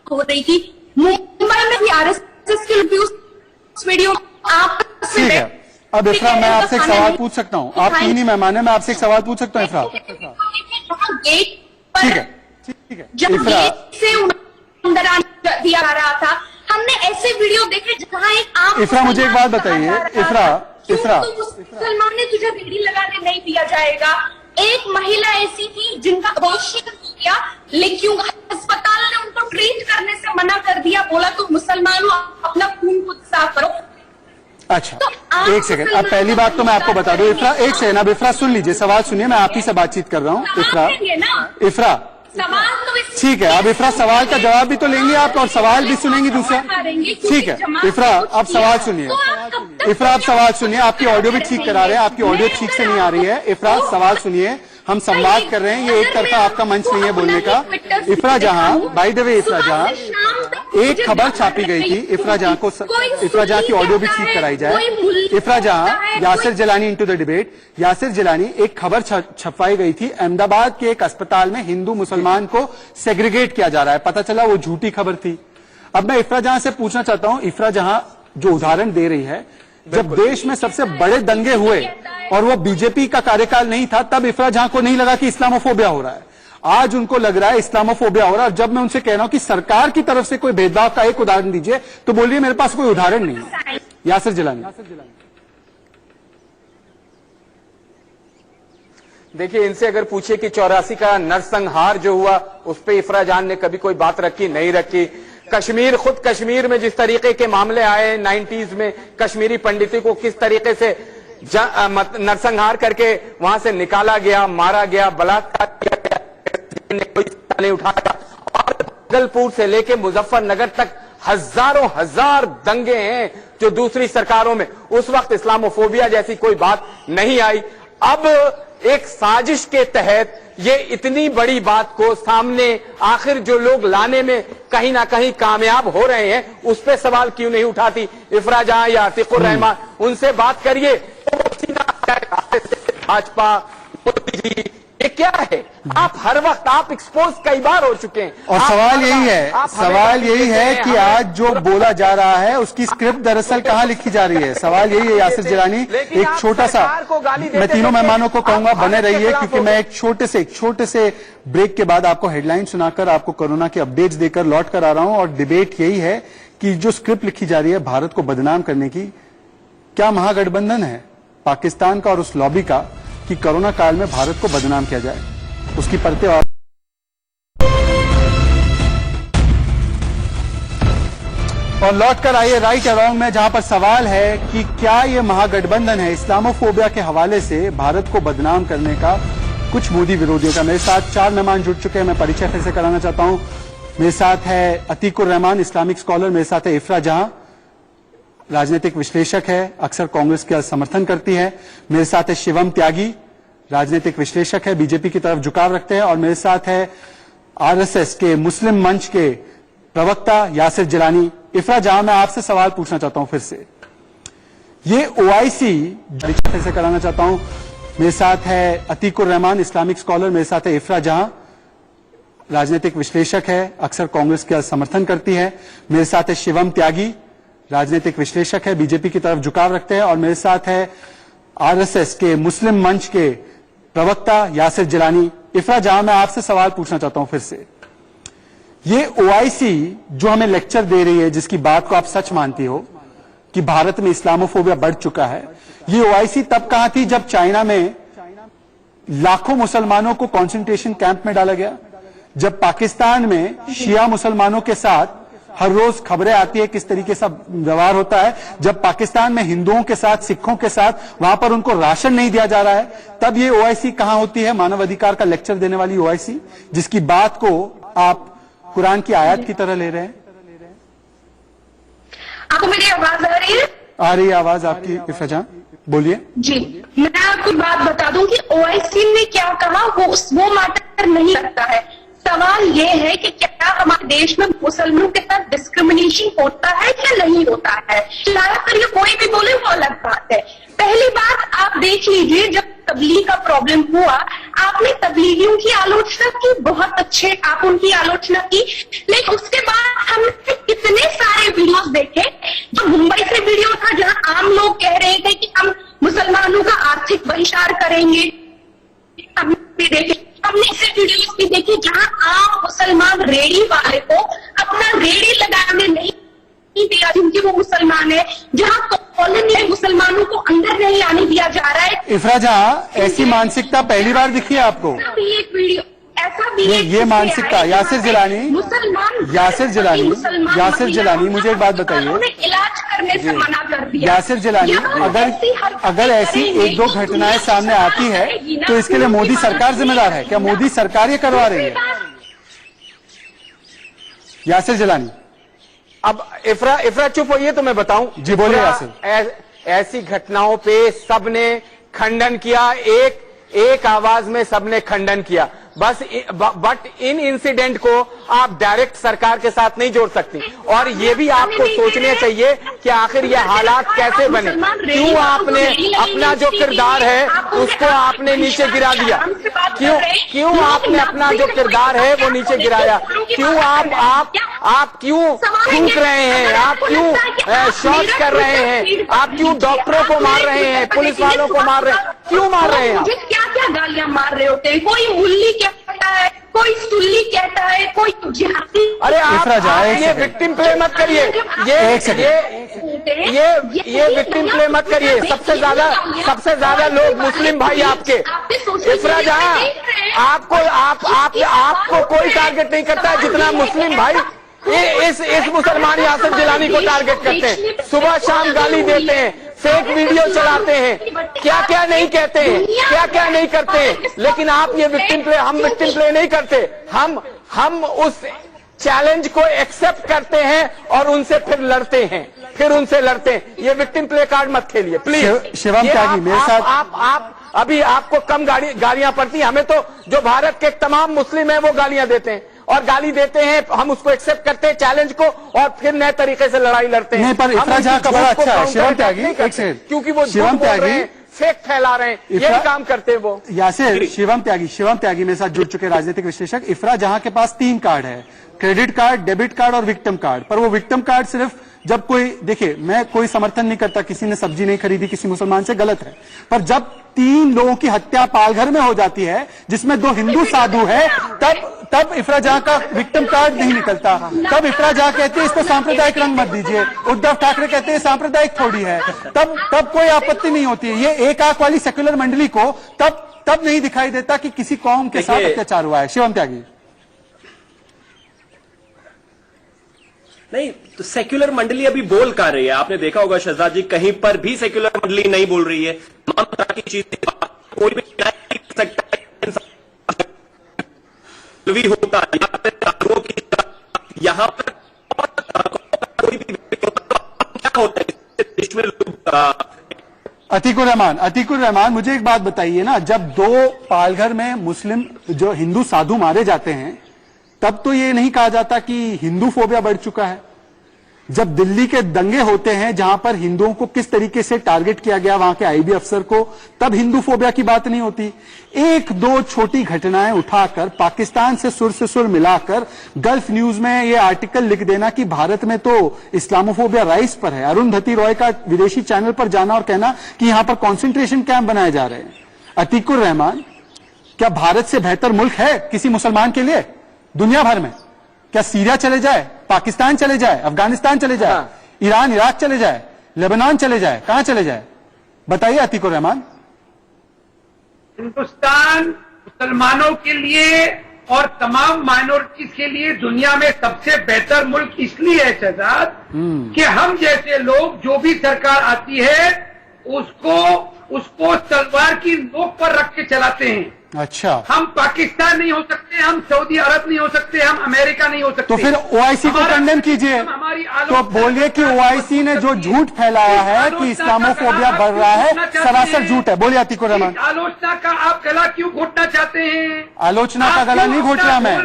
हो रही थी। मुंबई में भी आरएसएस के वीडियो आप ठीक है। अब इफ्रा, मैं आपसे एक सवाल पूछ सकता हूँ? आप तीन ही मेहमान हैं, मैं आपसे एक सवाल पूछ सकता हूँ इफ्रा? ठीक है, ठीक है। जब गेट से अंदर आने दिया जा रहा था, हमने ऐसे वीडियो देखे जहाँ एक आम इफ्रा मुझे एक बात बताइए, इफ्रा मुसलमान ने तुझे बीड़ी लगाने नहीं दिया जाएगा। एक महिला ऐसी थी जिनका अबॉर्शन किया, लेकिन अस्पताल ने उनको ट्रीट करने से मना कर दिया, बोला तो मुसलमानों अपना खून खुद साफ करो। अच्छा, तो एक सेकंड। अब पहली बात तो मैं आपको बता दूं इफ्रा, एक सेकंड। अब इफ्रा सुन लीजिए, सवाल सुनिए, मैं आप ही से बातचीत कर रहा हूँ। इफ्रा सवाल तो ठीक है। अब इफ्रा सवाल का जवाब भी तो लेंगे आप, और सवाल भी सुनेंगी दूसरा। ठीक है इफ्रा, अब सवाल सुनिए। इफ्रा आप सवाल सुनिए, आपकी ऑडियो भी ठीक करा रहे हैं, आपकी ऑडियो ठीक से नहीं आ रही है। इफ्रा सवाल सुनिए, हम संवाद कर रहे हैं, ये एक तरफा आपका मंच नहीं है बोलने का। इफ्रा जहां, बाय द वे इफ्रा जहां एक खबर छापी गई थी, इफ्रा जहां की ऑडियो भी ठीक कराई जाए। इफ्रा जहां Yasir Jilani into the debate, Yasir Jilani एक खबर छपवाई गई थी, अहमदाबाद के एक अस्पताल में हिंदू मुसलमान को सेग्रीगेट किया जा रहा है, पता चला वो झूठी खबर थी। अब मैं इफ्रा जहां से पूछना चाहता हूं, इफ्रा जहां जो उदाहरण दे रही है, जब देश में सबसे बड़े दंगे हुए और वो बीजेपी का कार्यकाल नहीं था, तब इफ्रा जहां को नहीं लगा कि इस्लामोफोबिया हो रहा है। आज उनको लग रहा है इस्लामोफोबिया हो रहा है। जब मैं उनसे कह रहा हूं कि सरकार की तरफ से कोई भेदभाव का एक उदाहरण दीजिए, तो बोल रही है मेरे पास कोई उदाहरण नहीं है। यासिर जिलानी। देखिए, इनसे अगर पूछे कि 84 का नरसंहार जो हुआ उस पर इफ्रा जान ने कभी कोई बात रखी? नहीं रखी। खुद कश्मीर में जिस तरीके के मामले आए 90s में, कश्मीरी पंडितों को किस तरीके से नरसंहार करके वहां से निकाला गया, मारा गया, बलात्कार किया गया, कोई नहीं उठाया। और भागलपुर से लेके मुजफ्फरनगर तक हजारों हजार दंगे हैं जो दूसरी सरकारों में उस वक्त इस्लामोफोबिया जैसी कोई बात नहीं आई। अब एक साजिश के तहत ये इतनी बड़ी बात को सामने आखिर जो लोग लाने में कहीं ना कहीं कामयाब हो रहे हैं, उस पर सवाल क्यों नहीं उठाती इफ्रा जहां या अतीकुर रहमान? उनसे बात करिए। भाजपा, मोदी जी, ये क्या है? आप हर वक्त आप एक्सपोज कई बार हो चुके हैं। और सवाल यही है कि आज जो बोला जा रहा है उसकी स्क्रिप्ट दरअसल कहाँ लिखी जा रही है। सवाल यही है यासिर जिलानी। एक छोटा सा, मैं तीनों मेहमानों को कहूंगा बने रहिए, क्योंकि मैं एक छोटे से ब्रेक के बाद आपको हेडलाइन सुनाकर, आपको कोरोना के अपडेट्स देकर लौट कर आ रहा हूं। और डिबेट यही है कि जो स्क्रिप्ट लिखी जा रही है भारत को बदनाम करने की, क्या महागठबंधन है पाकिस्तान का और उस लॉबी का कि कोरोना काल में भारत को बदनाम किया जाए, उसकी परतें और लौट कर आइए राइट अराउंड में, जहां पर सवाल है कि क्या यह महागठबंधन है इस्लामोफोबिया के हवाले से भारत को बदनाम करने का कुछ मोदी विरोधियों का। मेरे साथ 4 मेहमान जुड़ चुके हैं, मैं परिचय फिर से कराना चाहता हूं। मेरे साथ है अतीकुर रहमान, इस्लामिक स्कॉलर। मेरे साथ है इफ्रा जहां, राजनीतिक विश्लेषक है, अक्सर कांग्रेस का समर्थन करती है। मेरे साथ है शिवम त्यागी, राजनीतिक विश्लेषक है, बीजेपी की तरफ झुकाव रखते हैं। और मेरे साथ है आरएसएस के मुस्लिम मंच के प्रवक्ता यासिर जिलानी। इफ्रा जहां, मैं आपसे सवाल पूछना चाहता हूं फिर से, ये ओआईसी फिर से कराना चाहता हूं। मेरे साथ है अतीकुर रहमान, इस्लामिक स्कॉलर। मेरे साथ है इफ्रा जहां, राजनीतिक विश्लेषक है, अक्सर कांग्रेस का समर्थन करती है। मेरे साथ है शिवम त्यागी, राजनीतिक विश्लेषक है, बीजेपी की तरफ झुकाव रखते हैं। और मेरे साथ है आरएसएस के मुस्लिम मंच के प्रवक्ता यासिर जिलानी। इफ्रा जहां, मैं आपसे सवाल पूछना चाहता हूं फिर से, ये ओआईसी जो हमें लेक्चर दे रही है, जिसकी बात को आप सच मानती हो कि भारत में इस्लामोफोबिया बढ़ चुका है, ये ओआईसी तब कहां थी जब चाइना में लाखों मुसलमानों को कंसंट्रेशन कैंप में डाला गया, जब पाकिस्तान में शिया मुसलमानों के साथ हर रोज खबरें आती है किस तरीके से व्यवहार होता है, जब पाकिस्तान में हिंदुओं के साथ, सिखों के साथ वहां पर उनको राशन नहीं दिया जा रहा है, तब ये ओआईसी कहां होती है? मानव अधिकार का लेक्चर देने वाली ओआईसी, जिसकी बात को आप कुरान की आयत की तरह ले रहे हैं। आपको मेरी आवाज आ रही है? आ रही है आवाज आपकी इफ्रा जहां, बोलिए। जी, मैं आपको बात बता दूं कि ओआईसी ने क्या कहा वो मैटर नहीं करता है। सवाल ये है कि क्या हमारे देश में मुसलमानों के साथ डिस्क्रिमिनेशन होता है या नहीं होता है। फिर ये कोई भी बोले वो अलग बात है। पहली बात आप देख लीजिए, जब तबलीग का प्रॉब्लम हुआ, आपने तबलीगियों की आलोचना की, बहुत अच्छे, आप उनकी आलोचना की, लेकिन उसके बाद हमने कितने सारे वीडियोस देखे। जो मुंबई से वीडियो था जहां आम लोग कह रहे थे कि हम मुसलमानों का आर्थिक बहिष्कार करेंगे, हमने देखे। हमने ऐसे वीडियोस भी देखी जहां आम मुसलमान रेडी वाले को अपना रेडी लगाने नहीं दिया, जिनकी वो मुसलमान है, जहां कॉलोनी में मुसलमानों को अंदर नहीं आने दिया जा रहा है। इफ्रा जहां, ऐसी मानसिकता पहली बार दिखी है आपको? एक वीडियो ऐसा भी ये मानसिकता, यासिर जिलानी, मुसलमान यासिर जिलानी, मुझे एक बात बताइए, इलाज करने से मना कर दिया। यासिर जिलानी, अगर ऐसी 1-2 घटनाएं सामने आती है तो इसके लिए मोदी सरकार जिम्मेदार है क्या? मोदी सरकार ये करवा रही है? यासिर जिलानी, अब इफ्रा चुप होइए तो मैं बताऊं। जी बोलिए यासिर। ऐसी घटनाओं पे सबने खंडन किया, एक आवाज में सबने खंडन किया, बट इन इंसिडेंट को आप डायरेक्ट सरकार के साथ नहीं जोड़ सकती। और ये भी आपको सोचना चाहिए कि आखिर ये हालात कैसे बने, क्यों आपने अपना जो किरदार है उसको आपने नीचे गिरा दिया, क्यों आपने अपना जो किरदार है वो नीचे गिराया, क्यों आप क्यों थूक रहे हैं, आप क्यों शॉट कर रहे हैं, आप क्यों डॉक्टरों को मार रहे हैं, पुलिस वालों को मार रहे हैं, क्यों मार रहे हैं? क्या क्या गालियां मार रहे होते हैं, कोई मुल्ली कहता है, कोई सुल्ली कहता है, कोई जिहादी। अरे आप ये विक्टिम प्ले मत करिए, ये विक्टिम प्ले मत करिए। सबसे ज्यादा लोग मुस्लिम भाई आपके। इफ्रा जहां, आपको कोई टारगेट नहीं करता है जितना मुस्लिम भाई इस मुसलमान यासिर जिलानी को टारगेट करते हैं। सुबह शाम गाली देते हैं, फेक वीडियो चलाते हैं, क्या क्या नहीं कहते हैं, क्या क्या नहीं करते हैं। लेकिन आप ये विक्टिम प्ले, हम विक्टिम प्ले नहीं करते, हम उस चैलेंज को एक्सेप्ट करते हैं और उनसे फिर लड़ते हैं, ये विक्टिम प्ले कार्ड मत खेलिए प्लीज। शिवम त्यागी मेरे साथ, अभी आपको कम गालियां पड़ती हैं, हमें तो जो भारत के तमाम मुस्लिम हैं वो गालियां देते हैं, और गाली देते हैं, हम उसको एक्सेप्ट करते हैं चैलेंज को, और फिर नए तरीके से लड़ाई लड़ते हैं। नहीं, पर इफ्रा जहां का बड़ा अच्छा है शिवम त्यागी, एक सेकंड, क्योंकि वो शिवम त्यागी फेक फैला रहे हैं, यही काम करते हैं वो। यासिर, शिवम त्यागी मेरे साथ जुड़ चुके राजनीतिक विश्लेषक। इफ्रा जहां के पास 3 कार्ड है, क्रेडिट कार्ड, डेबिट कार्ड और विक्टिम कार्ड, पर वो विक्टिम कार्ड सिर्फ जब कोई, देखिए मैं कोई समर्थन नहीं करता, किसी ने सब्जी नहीं खरीदी किसी मुसलमान से, गलत है, पर जब 3 लोगों की हत्या पालघर में हो जाती है जिसमें 2 हिंदू साधु है, तब इफ्रा जहां का विक्टिम कार्ड नहीं निकलता। तब इफ्रा जहां कहते हैं इसको सांप्रदायिक रंग मत दीजिए, उद्धव ठाकरे कहते हैं सांप्रदायिक थोड़ी है, तब कोई आपत्ति नहीं होती है। ये एक आंख वाली सेक्युलर मंडली को तब नहीं दिखाई देता कि किसी कौम के साथ अत्याचार हुआ है। शिवम त्यागी नहीं, तो सेक्युलर मंडली अभी बोल कर रही है, आपने देखा होगा शहजाद जी, कहीं पर भी सेक्युलर मंडली नहीं बोल रही है। तमाम तरह की चीजें कोई भी नहीं कर सकता होता है, यहाँ पर कोई भी क्या होता है देश में लोग। अतीकुर रहमान, मुझे एक बात बताइए ना, जब 2 पालघर में मुस्लिम जो हिंदू साधु मारे जाते हैं तब तो ये नहीं कहा जाता कि हिंदू फोबिया बढ़ चुका है। जब दिल्ली के दंगे होते हैं जहां पर हिंदुओं को किस तरीके से टारगेट किया गया वहां के आईबी अफसर को, तब हिंदू फोबिया की बात नहीं होती। 1-2 छोटी घटनाएं उठाकर पाकिस्तान से सुर मिलाकर गल्फ न्यूज में ये आर्टिकल लिख देना कि भारत में तो इस्लामोफोबिया राइज पर है, अरुंधति रॉय का विदेशी चैनल पर जाना और कहना कि यहां पर कॉन्सेंट्रेशन कैंप बनाए जा रहे हैं। अतीकुर रहमान, क्या भारत से बेहतर मुल्क है किसी मुसलमान के लिए दुनिया भर में? क्या सीरिया चले जाए, पाकिस्तान चले जाए, अफगानिस्तान चले जाए, ईरान इराक चले जाए, लेबनान चले जाए, कहां चले जाए? बताइए अतीकुर रहमान। हिंदुस्तान मुसलमानों के लिए और तमाम माइनॉरिटीज के लिए दुनिया में सबसे बेहतर मुल्क इसलिए है शहजाद कि हम जैसे लोग, जो भी सरकार आती है उसको तलवार की नोक पर रख के चलाते हैं। अच्छा, हम पाकिस्तान नहीं हो सकते, हम सऊदी अरब नहीं हो सकते, हम अमेरिका नहीं हो सकते। तो फिर ओआईसी को कंडेम कीजिए, तो बोलिए कि ओआईसी ने जो झूठ फैलाया है कि इस्लामोफोबिया बढ़ रहा है सरासर झूठ है। बोलिए अतीकुर रहमान। आलोचना का आप गला क्यों घोटना चाहते हैं? आलोचना का गला नहीं घोट रहा मैं,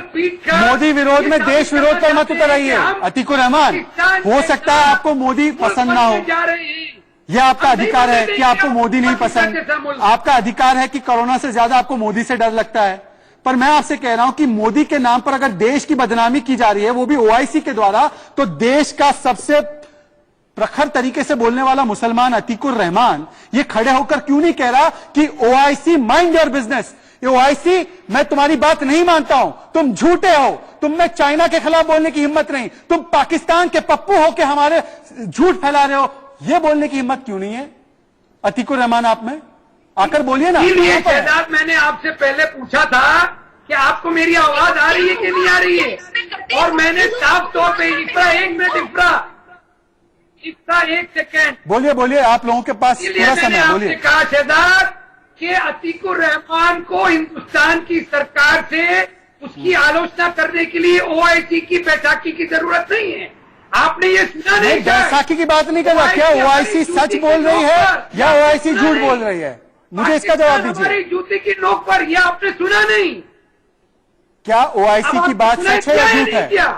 मोदी विरोध में देश विरोध पर मत उतराइए अतीकुर रहमान। हो सकता है आपको मोदी पसंद ना हो, जा रहे हैं, यह आपका अधिकार है कि आपको मोदी नहीं पसंद, आपका अधिकार है कि कोरोना से ज्यादा आपको मोदी से डर लगता है, पर मैं आपसे कह रहा हूं कि मोदी के नाम पर अगर देश की बदनामी की जा रही है, वो भी ओआईसी के द्वारा, तो देश का सबसे प्रखर तरीके से बोलने वाला मुसलमान अतीकुर रहमान ये खड़े होकर क्यों नहीं कह रहा कि OIC mind your business, OIC मैं तुम्हारी बात नहीं मानता हूं, तुम झूठे हो, तुम में चाइना के खिलाफ बोलने की हिम्मत नहीं, तुम पाकिस्तान के पप्पू हो के हमारे झूठ फैला रहे हो, ये बोलने की हिम्मत क्यों नहीं है अतीकुर रहमान? आप में आकर बोलिए ना। शहजाद, मैंने आपसे पहले पूछा था कि आपको मेरी आवाज आ रही है कि नहीं आ रही है, और मैंने साफ तौर पे इफ्रा 1 मिनट, इफ्रा 1 सेकेंड, बोलिए, आप लोगों के पास पूरा समय, बोलिए। कहा शहजाद कि अतीकुर रहमान को हिंदुस्तान की सरकार से उसकी आलोचना करने के लिए ओआईसी की बैठकी की जरूरत नहीं है। आपने ये सुना नहीं? बैसाखी की बात नहीं कर रहा, क्या ओआईसी सच बोल रही है या ओआईसी झूठ बोल रही है? मुझे इसका जवाब दीजिए। हमारी जूती की नोक पर, यह आपने सुना नहीं? क्या ओआईसी की बात सच है या झूठ है?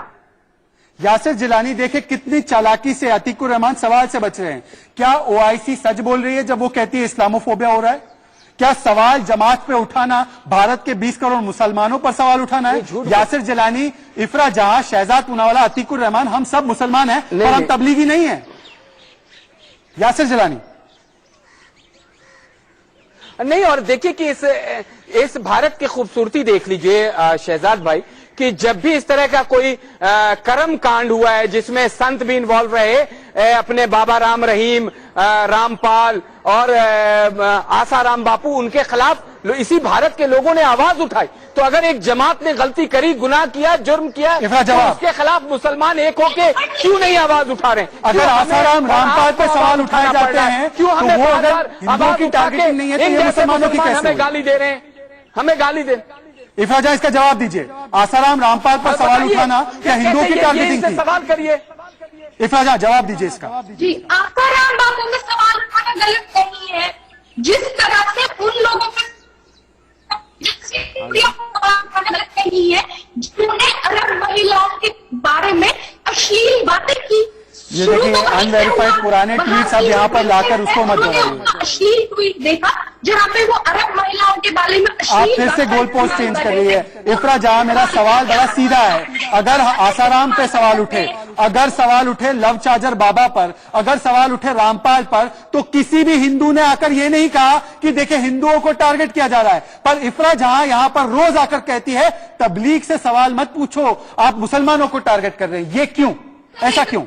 यासिर जिलानी देखे कितनी चालाकी से अतीकुर रहमान सवाल से बच रहे हैं। क्या ओआईसी सच बोल रही है जब वो कहती है इस्लामोफोबिया हो रहा है? क्या सवाल जमात पे उठाना भारत के 20 करोड़ मुसलमानों पर सवाल उठाना है? यासिर जिलानी, इफ्रा जहां, शहजाद पूनावाला, अतीकुर रहमान, हम सब मुसलमान हैं पर हम तबलीगी नहीं है। यासिर जिलानी नहीं, और देखिए कि इस भारत की खूबसूरती देख लीजिए शहजाद भाई, कि जब भी इस तरह का कोई कर्म कांड हुआ है जिसमें संत भी इन्वॉल्व रहे, अपने बाबा राम रहीम, रामपाल और आसाराम बापू, उनके खिलाफ इसी भारत के लोगों ने आवाज उठाई। तो अगर एक जमात ने गलती करी, गुनाह किया, जुर्म किया, तो उसके खिलाफ मुसलमान एक होके क्यों नहीं आवाज उठा रहे? अगर आसाराम रामपाल पे सवाल उठाए जाते हैं, क्यों हमें हिंदुओं की टारगेटिंग नहीं है, तो ये मुसलमानों की कैसे? हमें गाली दे रहे हैं, हमें गाली दे। इफ्रा जहां, इसका जवाब दीजिए। आसाराम रामपाल पर सवाल उठाना क्या हिंदुओं की टारगेटिंग थी? सवाल करिए इफ्रा जहां, जवाब दीजिए इसका। जी, आसाराम बापू में सवाल उठाना गलत नहीं है, जिस तरह से उन लोगों पर नहीं है जिन्होंने अरब महिलाओं के बारे में अश्लील बातें की। ये देखिए अनवेरिफाइड पुराने ट्वीट्स अब यहाँ पर लाकर उसको मत दोहराइए। अश्लील ट्वीट देखा जहाँ पे वो अरब महिलाओं के बारे में आप फिर से गोल पोस्ट चेंज कर रही है इफ्रा जहां। मेरा सवाल बड़ा सीधा है, अगर आसाराम पे सवाल उठे, अगर सवाल उठे लव चार्जर बाबा पर, अगर सवाल उठे रामपाल पर, तो किसी भी हिंदू ने आकर ये नहीं कहा कि देखिए हिंदुओं को टारगेट किया जा रहा है। पर इफ्रा जहां यहां पर रोज आकर कहती है तबलीग से सवाल मत पूछो, आप मुसलमानों को टारगेट कर रहे हैं, ये क्यों, ऐसा क्यों?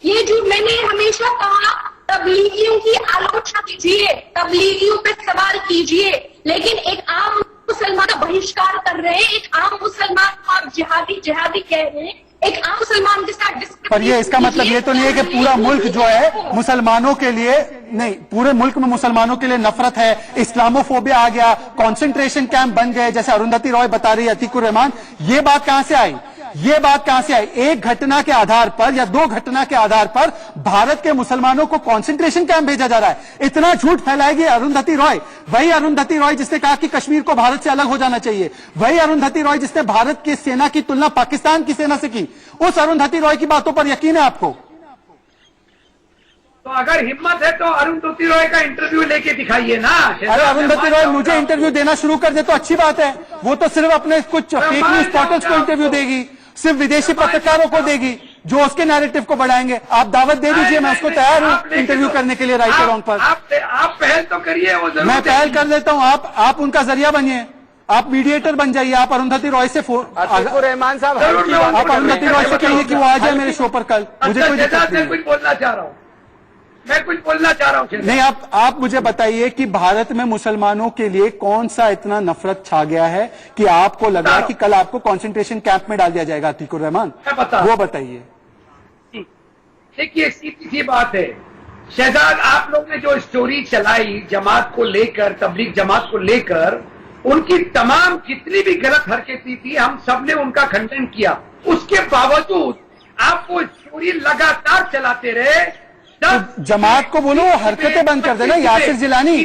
ये झूठ मैंने हमेशा कहा, तबलीगियों की आलोचना कीजिए, तबलीगियों पे सवाल कीजिए, लेकिन एक आम मुसलमान का बहिष्कार कर रहे हैं, एक आम मुसलमान को आप जिहादी जिहादी कह रहे हैं, एक आम मुसलमान के साथ। पर ये इसका मतलब ये तो नहीं है कि पूरा मुल्क जो है मुसलमानों के लिए नहीं, पूरे मुल्क में मुसलमानों के लिए नफरत है, इस्लामोफोबिया आ गया, कंसंट्रेशन कैंप बन गए, जैसे अरुंधति रॉय बता रही है, अतीकुर रहमान, ये बात कहां से आई? ये बात कहां से आई? एक घटना के आधार पर या दो घटना के आधार पर भारत के मुसलमानों को कंसंट्रेशन कैंप भेजा जा रहा है। इतना झूठ फैलाएगी अरुंधति रॉय, वही अरुंधति रॉय जिसने कहा कि कश्मीर को भारत से अलग हो जाना चाहिए, वही अरुंधति रॉय जिसने भारत की सेना की तुलना पाकिस्तान की सेना से की। उस अरुंधति रॉय की बातों पर यकीन है आपको? तो अगर हिम्मत है तो अरुंधति रॉय का इंटरव्यू लेके दिखाइए ना। अरे अरुंधति रॉय मुझे इंटरव्यू देना शुरू कर दे तो अच्छी बात है, वो तो सिर्फ अपने कुछ फेक न्यूज पोर्टल्स को इंटरव्यू देगी, सिर्फ विदेशी पत्रकारों को देगी जो उसके नैरेटिव को बढ़ाएंगे। आप दावत दे दीजिए, मैं उसको तैयार हूं इंटरव्यू करने के लिए राइट और रॉन्ग पर। आप पहल तो करिए, वो जरूर मैं पहल कर देता हूं, आप उनका जरिया बनिए, आप मीडिएटर बन जाइए, आप अरुंधति रॉय से रहमान साहब आप अरुंधति रॉय से कहिए कि वो आ जाए मेरे शो पर कल। मुझे कोई दिक्कत नहीं, कुछ बोलना चाह रहा हूँ, मैं कुछ बोलना चाह रहा हूँ। नहीं, आप मुझे बताइए कि भारत में मुसलमानों के लिए कौन सा इतना नफरत छा गया है कि आपको लगा कि कल आपको कंसंट्रेशन कैंप में डाल दिया जाएगा? अतीकुर रहमान वो बताइए। देखिए सीधी सी बात है शहजाद, आप लोग ने जो स्टोरी चलाई जमात को लेकर, तबलीग जमात को लेकर, उनकी तमाम जितनी भी गलत हरकतें थी हम सबने उनका खंडन किया, उसके बावजूद आप वो स्टोरी लगातार चलाते रहे। तो जमात को बोलो हरकतें बंद कर देना। यासिर जिलानी,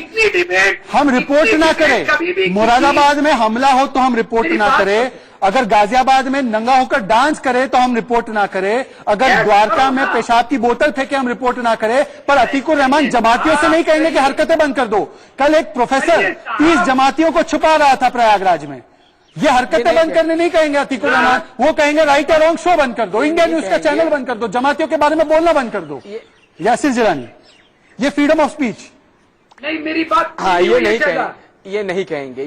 हम रिपोर्ट ना करें, मुरादाबाद में हमला हो तो हम रिपोर्ट ना करें, अगर गाजियाबाद में नंगा होकर डांस करे तो हम रिपोर्ट ना करें, अगर द्वारका में पेशाब की बोतल फेंके हम रिपोर्ट ना करें, पर अतीकुर रहमान जमातियों से नहीं कहेंगे कि हरकतें बंद कर दो। कल एक प्रोफेसर 30 जमातियों को छुपा रहा था प्रयागराज में, ये हरकतें बंद करने नहीं कहेंगे अतीकुर रहमान, वो कहेंगे राइट और रॉन्ग शो बंद कर दो, इंडिया न्यूज का चैनल बंद कर दो, जमातियों के बारे में बोलना बंद कर दो। यासिर जिलानी, ये फ्रीडम ऑफ स्पीच नहीं, मेरी बात हाँ, ये नहीं कहेंगे, ये नहीं कहेंगे,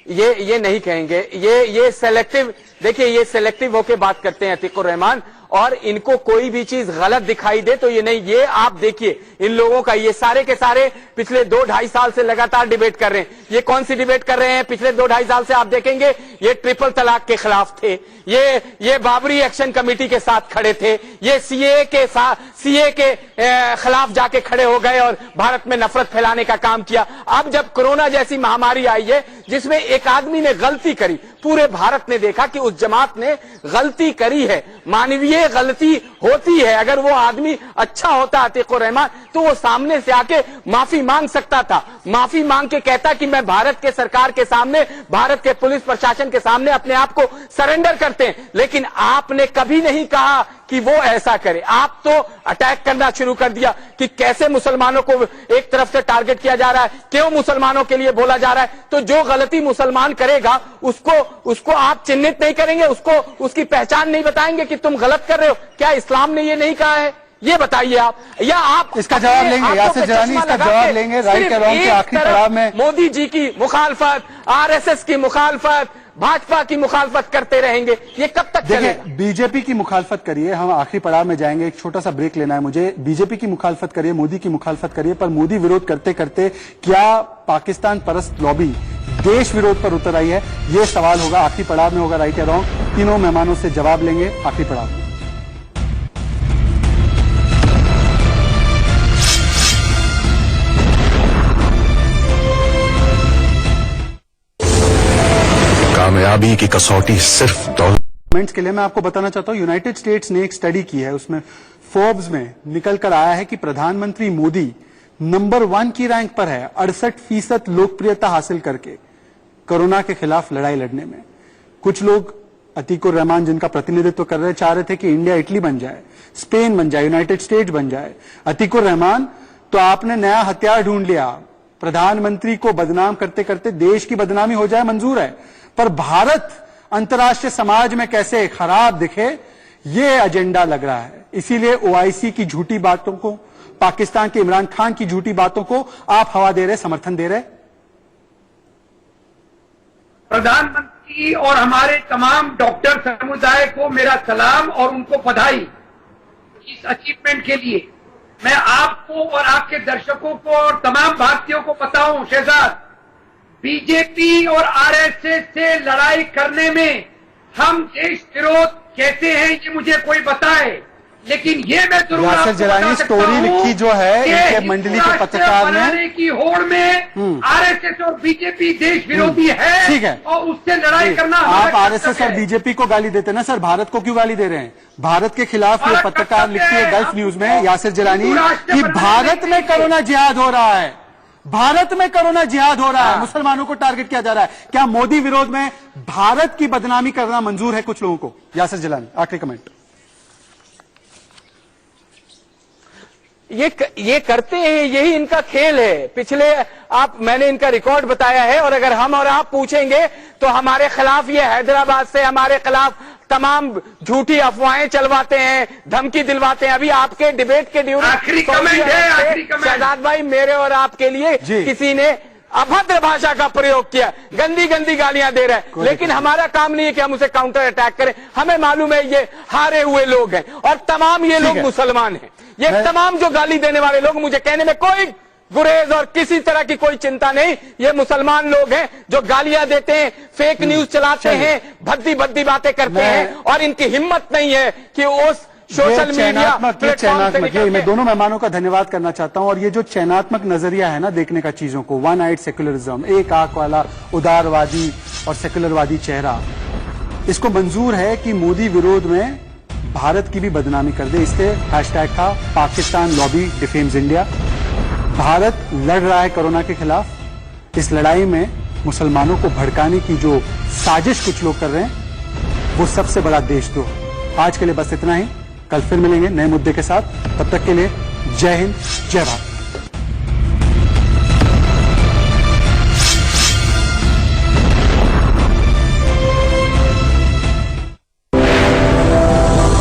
ये नहीं कहेंगे, ये सेलेक्टिव, देखिए ये सेलेक्टिव होके बात करते हैं अतीकुर रहमान, और इनको कोई भी चीज गलत दिखाई दे तो ये नहीं, ये आप देखिए इन लोगों का, ये सारे के सारे पिछले 2-2.5 साल से लगातार डिबेट कर रहे हैं। ये कौन सी डिबेट कर रहे हैं? पिछले 2-2.5 साल से आप देखेंगे ये ट्रिपल तलाक के खिलाफ थे, ये बाबरी एक्शन कमेटी के साथ खड़े थे, ये सीए के खिलाफ जाके खड़े हो गए और भारत में नफरत फैलाने का काम किया। अब जब कोरोना जैसी महामारी आई है जिसमें एक आदमी ने गलती करी, पूरे भारत ने देखा कि उस जमात ने गलती करी है, मानवीय गलती होती है, अगर वो आदमी अच्छा होता अतीकुर रहमान तो वो सामने से आके माफी मांग सकता था, माफी मांग के कहता कि मैं भारत के सरकार के सामने, भारत के पुलिस प्रशासन के सामने अपने आप को सरेंडर करते हैं। लेकिन आपने कभी नहीं कहा कि वो ऐसा करे, आप तो अटैक करना शुरू कर दिया कि कैसे मुसलमानों को एक तरफ से टारगेट किया जा रहा है, क्यों मुसलमानों के लिए बोला जा रहा है। तो जो गलती मुसलमान करेगा उसको आप चिन्हित नहीं करेंगे, उसको उसकी पहचान नहीं बताएंगे कि तुम गलत कर रहे हो। क्या इस्लाम ने ये नहीं कहा है? ये बताइए आप, या आप इसका जवाब लेंगे? यासिर जिलानी इसका जवाब लेंगे राइट और रॉन्ग के आखिरी पड़ाव में। मोदी जी की मुखालफत, आरएसएस की मुखालफत, भाजपा की मुखालफत करते रहेंगे, ये कब तक चलेगा? बीजेपी की मुखालफत करिए, हम आखिरी पड़ाव में जाएंगे, एक छोटा सा ब्रेक लेना है मुझे। बीजेपी की मुखालफत करिए, मोदी की मुखालफत करिए, पर मोदी विरोध करते करते क्या पाकिस्तान परस्त लॉबी देश विरोध पर उतर आई है? ये सवाल होगा, आखिरी पड़ाव में होगा राइट या रॉन्ग। तीनों मेहमानों से जवाब लेंगे आखिरी पड़ाव में। कामयाबी की कसौटी सिर्फ दौलत के लिए मैं आपको बताना चाहता हूं, यूनाइटेड स्टेट्स ने एक स्टडी की है, उसमें फोर्ब्स में निकल कर आया है कि प्रधानमंत्री मोदी नंबर 1 की रैंक पर है 68% लोकप्रियता हासिल करके कोरोना के खिलाफ लड़ाई लड़ने में। कुछ लोग अतीकुर रहमान जिनका प्रतिनिधित्व कर रहे चाह रहे थे कि इंडिया इटली बन जाए, स्पेन बन जाए, यूनाइटेड स्टेट्स बन जाए। अतीकुर रहमान, तो आपने नया हथियार ढूंढ लिया, प्रधानमंत्री को बदनाम करते करते देश की बदनामी हो जाए मंजूर है, पर भारत अंतर्राष्ट्रीय समाज में कैसे खराब दिखे ये एजेंडा लग रहा है। इसीलिए ओआईसी की झूठी बातों को, पाकिस्तान के इमरान खान की झूठी बातों को आप हवा दे रहे, समर्थन दे रहे। प्रधानमंत्री और हमारे तमाम डॉक्टर समुदाय को मेरा सलाम और उनको बधाई इस अचीवमेंट के लिए। मैं आपको और आपके दर्शकों को और तमाम भारतीयों को बताऊं, शहजाद, बीजेपी और आरएसएस से लड़ाई करने में हम देश विरोध कहते हैं ये मुझे कोई बताए, लेकिन ये मैं जरूर यासिर जलानी स्टोरी लिखी जो है इनके मंडली के पत्रकार ने की होड़ में आरएसएस और बीजेपी देश विरोधी है, ठीक है, और उससे लड़ाई करना आप आरएसएस और बीजेपी को गाली देते ना सर, भारत को क्यों गाली दे रहे हैं? भारत के खिलाफ ये पत्रकार लिखती है गल्फ न्यूज में यासिर जलानी कि भारत में कोरोना जिहाद हो रहा है, भारत में कोरोना जिहाद हो रहा है, मुसलमानों को टारगेट किया जा रहा है। क्या मोदी विरोध में भारत की बदनामी करना मंजूर है कुछ लोगों को? यासिर जलानी, आखिरी कमेंट। ये करते हैं, यही इनका खेल है। पिछले मैंने इनका रिकॉर्ड बताया है, और अगर हम और आप पूछेंगे तो हमारे खिलाफ ये हैदराबाद से हमारे खिलाफ तमाम झूठी अफवाहें चलवाते हैं, धमकी दिलवाते हैं। अभी आपके डिबेट के ड्यूरिंग आखिरी कमेंट है, आखिरी कमेंट। शहजाद भाई, मेरे और आपके लिए किसी ने अभद्र भाषा का प्रयोग किया, गंदी गंदी गालियां दे रहे हैं, लेकिन हमारा काम नहीं है कि हम उसे काउंटर अटैक करें। हमें मालूम है ये हारे हुए लोग हैं, और तमाम ये लोग मुसलमान हैं। ये तमाम जो गाली देने वाले लोग, मुझे कहने में कोई गुरेज और किसी तरह की कोई चिंता नहीं, ये मुसलमान लोग हैं जो गालियां देते हैं, फेक न्यूज चलाते हैं, भद्दी भद्दी बातें करते हैं, और इनकी हिम्मत नहीं है कि उस सोशल मीडिया प्लेटफॉर्म। मैं दोनों मेहमानों का धन्यवाद करना चाहता हूं। और ये जो चयनात्मक नजरिया है ना देखने का चीजों को, वन आइड सेक्युलरिज्म, एक आंख वाला उदारवादी और सेक्युलरवादी चेहरा, इसको मंजूर है कि मोदी विरोध में भारत की भी बदनामी कर दे। इसलिए हैशटैग था पाकिस्तान लॉबी डिफेम्स इंडिया। भारत लड़ रहा है कोरोना के खिलाफ। इस लड़ाई में मुसलमानों को भड़काने की जो साजिश कुछ लोग कर रहे हैं वो सबसे बड़ा देशद्रोह। आज के लिए बस इतना ही, कल फिर मिलेंगे नए मुद्दे के साथ। तब तक के लिए जय हिंद, जय भारत।